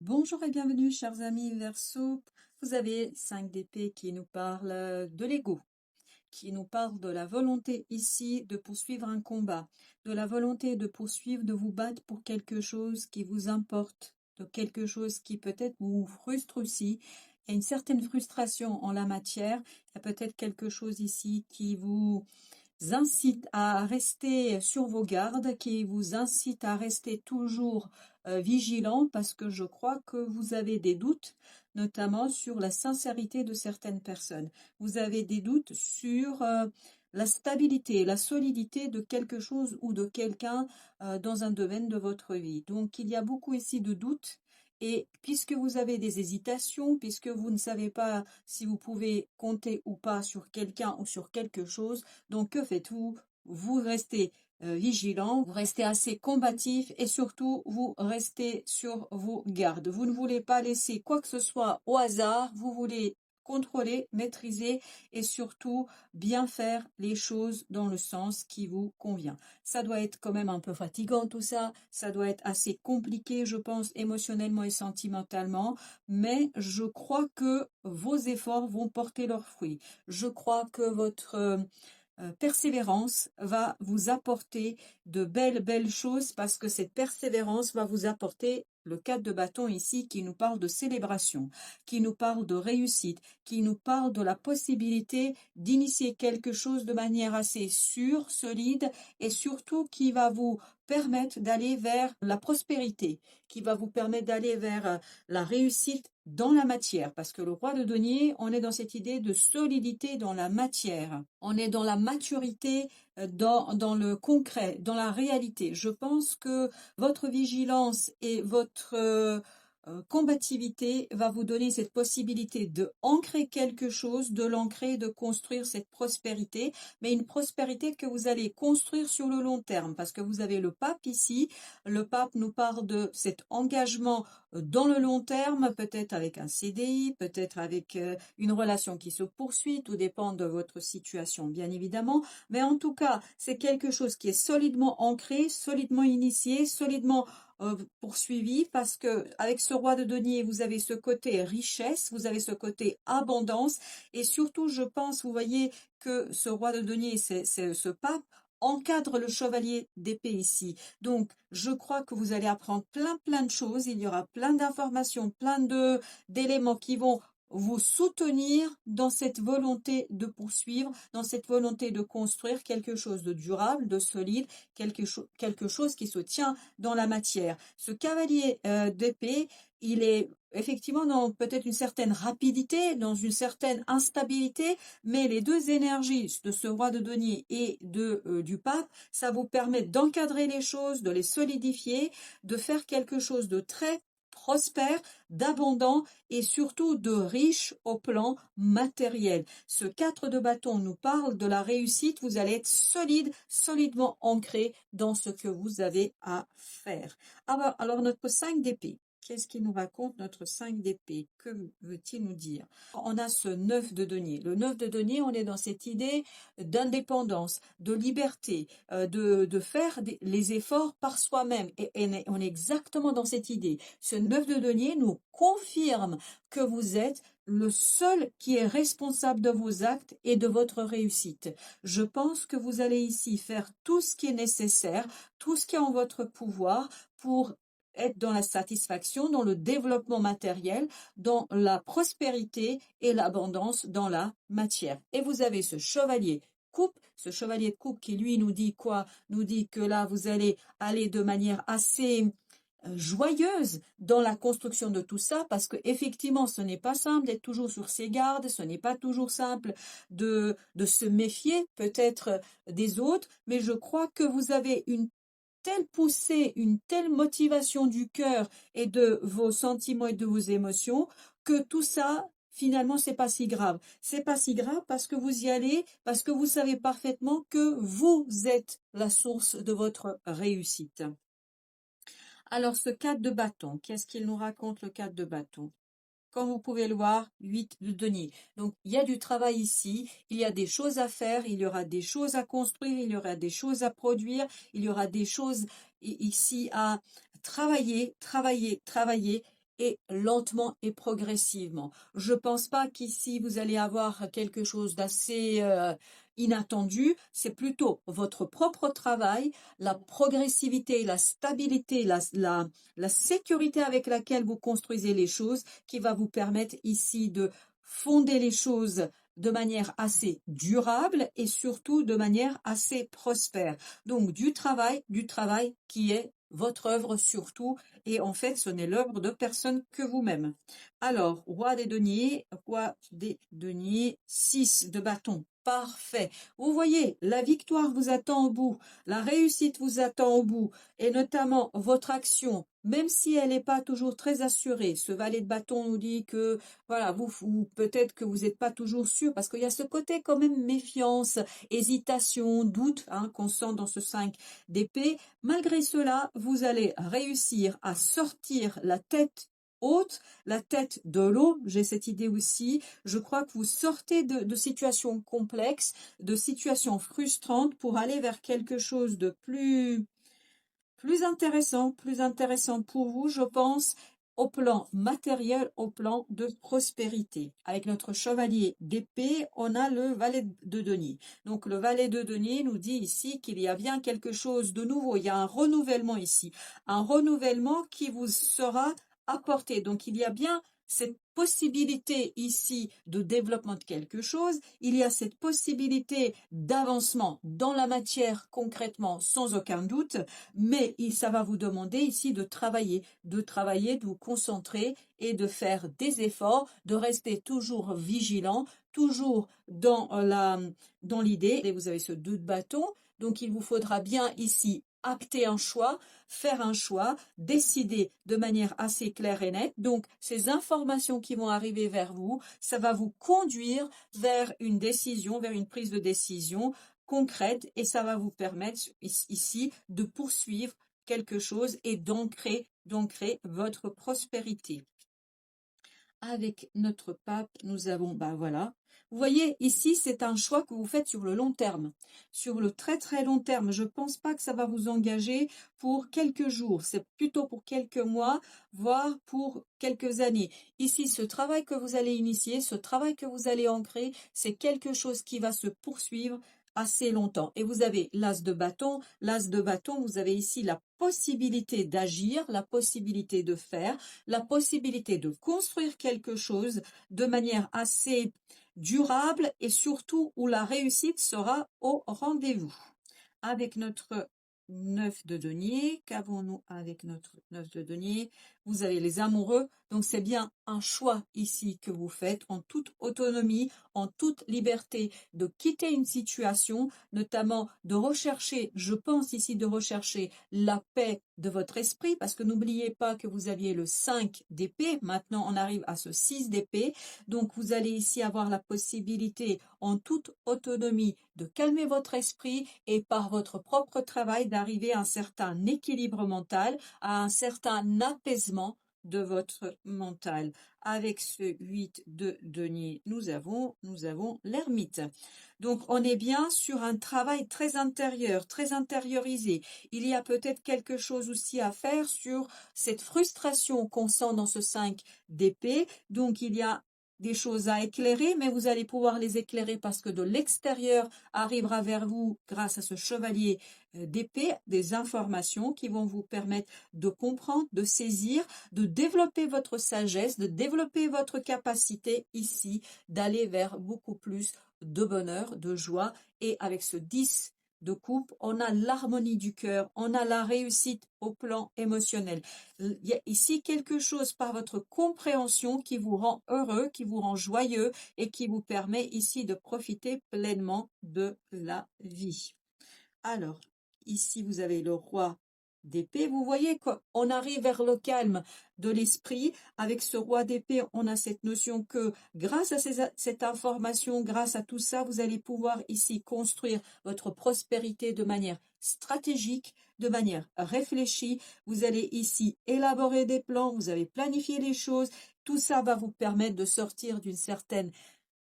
Bonjour et bienvenue, chers amis Verseau. Vous avez 5 d'épée qui nous parle de l'ego, qui nous parle de la volonté ici de poursuivre un combat, de la volonté de poursuivre, de vous battre pour quelque chose qui vous importe, de quelque chose qui peut-être vous frustre aussi. Il y a une certaine frustration en la matière. Il y a peut-être quelque chose ici qui vous incite à rester sur vos gardes, qui vous incite à rester toujours vigilant, parce que je crois que vous avez des doutes, notamment sur la sincérité de certaines personnes. Vous avez des doutes sur la stabilité, la solidité de quelque chose ou de quelqu'un dans un domaine de votre vie. Donc il y a beaucoup ici de doutes. Et puisque vous avez des hésitations, puisque vous ne savez pas si vous pouvez compter ou pas sur quelqu'un ou sur quelque chose, donc que faites-vous? Vous restez vigilant, vous restez assez combatif et surtout vous restez sur vos gardes. Vous ne voulez pas laisser quoi que ce soit au hasard, vous voulez contrôler, maîtriser et surtout bien faire les choses dans le sens qui vous convient. Ça doit être quand même un peu fatigant tout ça, ça doit être assez compliqué je pense émotionnellement et sentimentalement, mais je crois que vos efforts vont porter leurs fruits. Je crois que votre persévérance va vous apporter de belles choses parce que cette persévérance va vous apporter le 4 de bâton ici qui nous parle de célébration, qui nous parle de réussite, qui nous parle de la possibilité d'initier quelque chose de manière assez sûre, solide et surtout qui va vous permettre d'aller vers la prospérité, qui va vous permettre d'aller vers la réussite dans la matière, parce que le roi de denier, on est dans cette idée de solidité dans la matière, on est dans la maturité, dans le concret, dans la réalité. Je pense que votre vigilance et votre combativité va vous donner cette possibilité de ancrer quelque chose, de l'ancrer, de construire cette prospérité, mais une prospérité que vous allez construire sur le long terme, parce que vous avez le pape ici. Le pape nous parle de cet engagement dans le long terme, peut-être avec un CDI, peut-être avec une relation qui se poursuit, tout dépend de votre situation bien évidemment, mais en tout cas c'est quelque chose qui est solidement ancré, solidement initié, solidement poursuivi, parce que avec ce roi de denier vous avez ce côté richesse, vous avez ce côté abondance et surtout je pense, vous voyez que ce roi de denier, c'est ce pape encadre le chevalier d'épée ici. Donc, je crois que vous allez apprendre plein de choses. Il y aura plein d'informations, plein de d'éléments qui vont vous soutenir dans cette volonté de poursuivre, dans cette volonté de construire quelque chose de durable, de solide, quelque chose qui se tient dans la matière. Ce cavalier d'épée, il est effectivement dans peut-être une certaine rapidité, dans une certaine instabilité, mais les deux énergies de ce roi de denier et du pape, ça vous permet d'encadrer les choses, de les solidifier, de faire quelque chose de très prospère, d'abondant et surtout de riche au plan matériel. Ce 4 de bâton nous parle de la réussite. Vous allez être solide, solidement ancré dans ce que vous avez à faire. Alors notre 5 d'épée. Qu'est-ce qu'il nous raconte notre 5 d'épée? Que veut-il nous dire? On a ce 9 de denier. Le 9 de denier, on est dans cette idée d'indépendance, de liberté, de faire les efforts par soi-même. Et on est exactement dans cette idée. Ce 9 de denier nous confirme que vous êtes le seul qui est responsable de vos actes et de votre réussite. Je pense que vous allez ici faire tout ce qui est nécessaire, tout ce qui est en votre pouvoir pour être dans la satisfaction, dans le développement matériel, dans la prospérité et l'abondance dans la matière. Et vous avez ce chevalier coupe, ce chevalier de coupe qui lui nous dit quoi? Nous dit que là vous allez aller de manière assez joyeuse dans la construction de tout ça, parce que effectivement ce n'est pas simple d'être toujours sur ses gardes, ce n'est pas toujours simple de se méfier peut-être des autres, mais je crois que vous avez une telle poussée, une telle motivation du cœur et de vos sentiments et de vos émotions que tout ça, finalement, c'est pas si grave. C'est pas si grave parce que vous y allez, parce que vous savez parfaitement que vous êtes la source de votre réussite. Alors, ce 4 de bâton, qu'est-ce qu'il nous raconte le 4 de bâton? Comme vous pouvez le voir, 8 de denier. Donc, il y a du travail ici, il y a des choses à faire, il y aura des choses à construire, il y aura des choses à produire, il y aura des choses ici à travailler. et lentement et progressivement. Je pense pas qu'ici vous allez avoir quelque chose d'assez inattendu, c'est plutôt votre propre travail, la progressivité, la stabilité, la sécurité avec laquelle vous construisez les choses qui va vous permettre ici de fonder les choses de manière assez durable et surtout de manière assez prospère. Donc du travail qui est votre œuvre surtout, et en fait ce n'est l'œuvre de personne que vous-même. Alors, roi des deniers, 6 de bâton. Parfait. Vous voyez, la victoire vous attend au bout, la réussite vous attend au bout, et notamment votre action, même si elle n'est pas toujours très assurée. Ce valet de bâton nous dit que, voilà, peut-être que vous n'êtes pas toujours sûr, parce qu'il y a ce côté quand même méfiance, hésitation, doute, hein, qu'on sent dans ce 5 d'épée. Malgré cela, vous allez réussir à sortir la tête haute, la tête de l'eau, j'ai cette idée aussi. Je crois que vous sortez de situations complexes, de situations frustrantes pour aller vers quelque chose de plus intéressant pour vous, je pense, au plan matériel, au plan de prospérité. Avec notre chevalier d'épée, on a le valet de denier. Donc le valet de denier nous dit ici qu'il y a bien quelque chose de nouveau. Il y a un renouvellement ici. Un renouvellement qui vous sera apporté. Donc il y a bien cette possibilité ici de développement de quelque chose, il y a cette possibilité d'avancement dans la matière concrètement sans aucun doute, mais ça va vous demander ici de travailler, de vous concentrer et de faire des efforts, de rester toujours vigilant, toujours dans l'idée. Et vous avez ce 2 de bâton, donc il vous faudra bien ici acter un choix, faire un choix, décider de manière assez claire et nette. Donc, ces informations qui vont arriver vers vous, ça va vous conduire vers une décision, vers une prise de décision concrète, et ça va vous permettre ici de poursuivre quelque chose et d'ancrer votre prospérité. Avec notre pape, nous avons, voilà. Vous voyez, ici, c'est un choix que vous faites sur le long terme. Sur le très très long terme, je ne pense pas que ça va vous engager pour quelques jours. C'est plutôt pour quelques mois, voire pour quelques années. Ici, ce travail que vous allez initier, ce travail que vous allez ancrer, c'est quelque chose qui va se poursuivre assez longtemps. Et vous avez l'as de bâton. L'as de bâton, vous avez ici la possibilité d'agir, la possibilité de faire, la possibilité de construire quelque chose de manière assez durable et surtout où la réussite sera au rendez-vous. Avec notre 9 de denier, qu'avons-nous avec notre 9 de denier? Vous avez les amoureux, donc c'est bien un choix ici que vous faites en toute autonomie, en toute liberté, de quitter une situation, notamment de rechercher, je pense ici de rechercher la paix de votre esprit, parce que n'oubliez pas que vous aviez le 5 d'épée, maintenant on arrive à ce 6 d'épée, donc vous allez ici avoir la possibilité en toute autonomie de calmer votre esprit et par votre propre travail d'arriver à un certain équilibre mental, à un certain apaisement de votre mental. Avec ce 8 de denier, nous avons l'ermite. Donc on est bien sur un travail très intérieur, très intériorisé. Il y a peut-être quelque chose aussi à faire sur cette frustration qu'on sent dans ce 5 d'épée. Donc il y a des choses à éclairer, mais vous allez pouvoir les éclairer parce que de l'extérieur arrivera vers vous, grâce à ce chevalier d'épée, des informations qui vont vous permettre de comprendre, de saisir, de développer votre sagesse, de développer votre capacité ici, d'aller vers beaucoup plus de bonheur, de joie. Et avec ce 10 de coupe, on a l'harmonie du cœur, on a la réussite au plan émotionnel. Il y a ici quelque chose par votre compréhension qui vous rend heureux, qui vous rend joyeux et qui vous permet ici de profiter pleinement de la vie. Alors, ici vous avez le roi d'épée. Vous voyez qu'on arrive vers le calme de l'esprit. Avec ce roi d'épée, on a cette notion que grâce à cette information, grâce à tout ça, vous allez pouvoir ici construire votre prospérité de manière stratégique, de manière réfléchie. Vous allez ici élaborer des plans, vous allez planifier les choses. Tout ça va vous permettre de sortir d'une certaine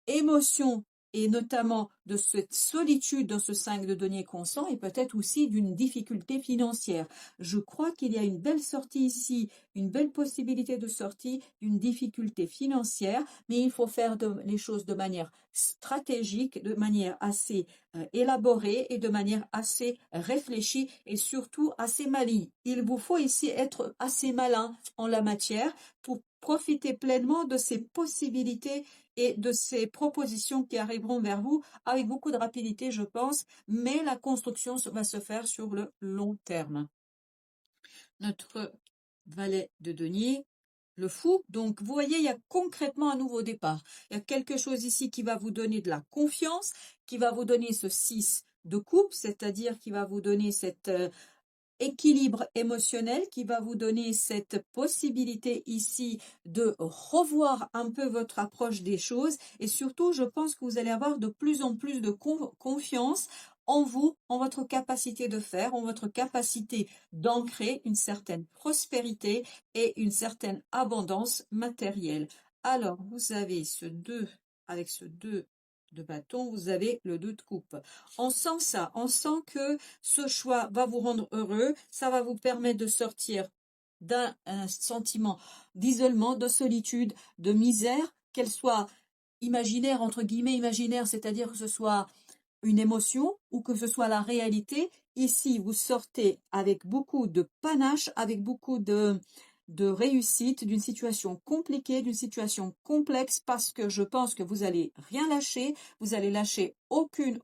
émotion et notamment de cette solitude dans ce 5 de denier constant et peut-être aussi d'une difficulté financière. Je crois qu'il y a une belle sortie ici, une belle possibilité de sortie d'une difficulté financière, mais il faut faire les choses de manière stratégique, de manière assez élaborée et de manière assez réfléchie et surtout assez maligne. Il vous faut ici être assez malin en la matière pour profiter pleinement de ces possibilités et de ces propositions qui arriveront vers vous avec beaucoup de rapidité, je pense, mais la construction va se faire sur le long terme. Notre valet de denier, le fou. Donc, vous voyez, il y a concrètement un nouveau départ. Il y a quelque chose ici qui va vous donner de la confiance, qui va vous donner ce 6 de coupe, c'est-à-dire qui va vous donner cet équilibre émotionnel, qui va vous donner cette possibilité ici de revoir un peu votre approche des choses. Et surtout, je pense que vous allez avoir de plus en plus de confiance en vous, en votre capacité de faire, en votre capacité d'ancrer une certaine prospérité et une certaine abondance matérielle. Alors, vous avez ce 2, avec ce 2 de bâton, vous avez le 2 de coupe. On sent ça, on sent que ce choix va vous rendre heureux, ça va vous permettre de sortir d'un sentiment d'isolement, de solitude, de misère, qu'elle soit imaginaire, entre guillemets imaginaire, c'est-à-dire que ce soit une émotion ou que ce soit la réalité. Ici, vous sortez avec beaucoup de panache, avec beaucoup de réussite, d'une situation compliquée, d'une situation complexe, parce que je pense que vous allez rien lâcher, vous allez lâcher aucune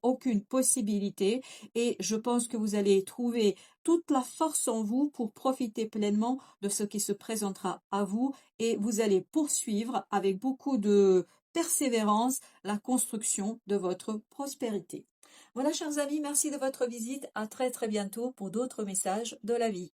possibilité, et je pense que vous allez trouver toute la force en vous pour profiter pleinement de ce qui se présentera à vous, et vous allez poursuivre avec beaucoup de persévérance la construction de votre prospérité. Voilà, chers amis, merci de votre visite. À très bientôt pour d'autres messages de la vie.